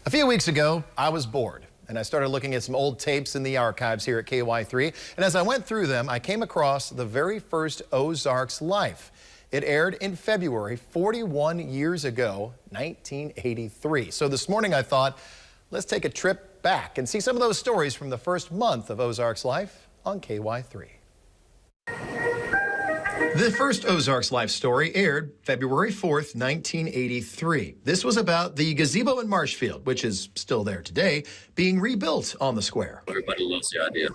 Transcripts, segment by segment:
A few weeks ago, I was bored, and I started looking at some old tapes in the archives here at KY3. And as I went through them, I came across the very first Ozarks Life. It aired in February 41 years ago, 1983. So this morning I thought, let's take a trip back and see some of those stories from the first month of Ozarks Life on KY3. The first Ozarks Life story aired February 4th, 1983. This was about the Gazebo and Marshfield, which is still there today, being rebuilt on the square. Everybody loves the idea.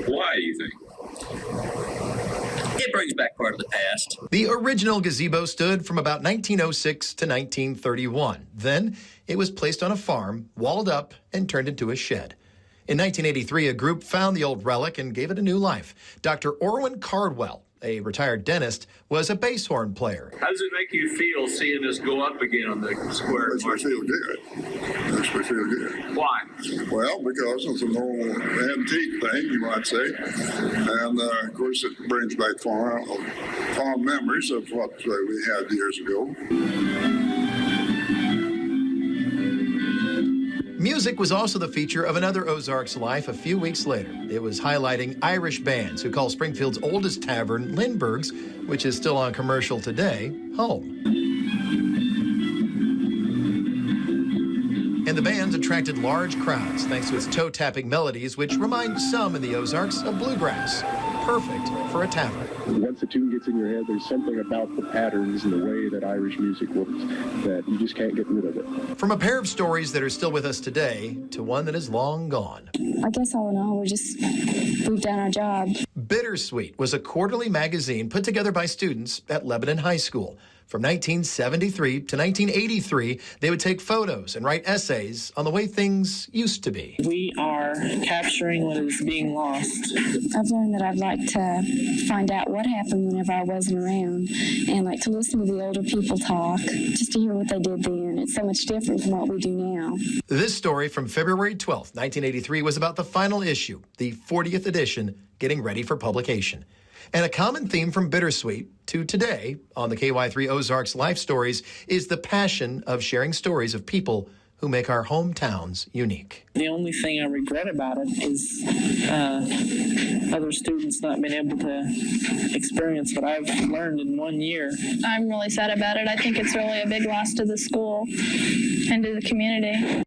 Why do you think? It brings back part of the past. The original gazebo stood from about 1906 to 1931. Then it was placed on a farm, walled up, and turned into a shed. In 1983, a group found the old relic and gave it a new life. Dr. Orwin Cardwell, a retired dentist, was a bass horn player. How does it make you feel seeing this go up again on the square? Makes me feel good. Makes me feel good. Why? Well, because it's an old antique thing, you might say. And, of course, it brings back fond memories of what we had years ago. Music was also the feature of another Ozarks Life a few weeks later. It was highlighting Irish bands who call Springfield's oldest tavern, Lindbergs, which is still on commercial today, home. And the band attracted large crowds thanks to its toe-tapping melodies, which remind some in the Ozarks of bluegrass. Perfect for a tavern. Once the tune gets in your head, there's something about the patterns and the way that Irish music works that you just can't get rid of it. From a pair of stories that are still with us today to one that is long gone. I guess all in all, we've done our job. Bittersweet was a quarterly magazine put together by students at Lebanon High School. From 1973 to 1983, they would take photos and write essays on the way things used to be. We are capturing what is being lost. I've learned that I'd like to find out what happened whenever I wasn't around and like to listen to the older people talk, just to hear what they did then. It's so much different from what we do now. This story from February 12th, 1983 was about the final issue, the 40th edition, getting ready for publication. And a common theme from Bittersweet to today on the KY3 Ozarks Life Stories is the passion of sharing stories of people who make our hometowns unique. The only thing I regret about it is other students not being able to experience what I've learned in 1 year. I'm really sad about it. I think it's really a big loss to the school and to the community.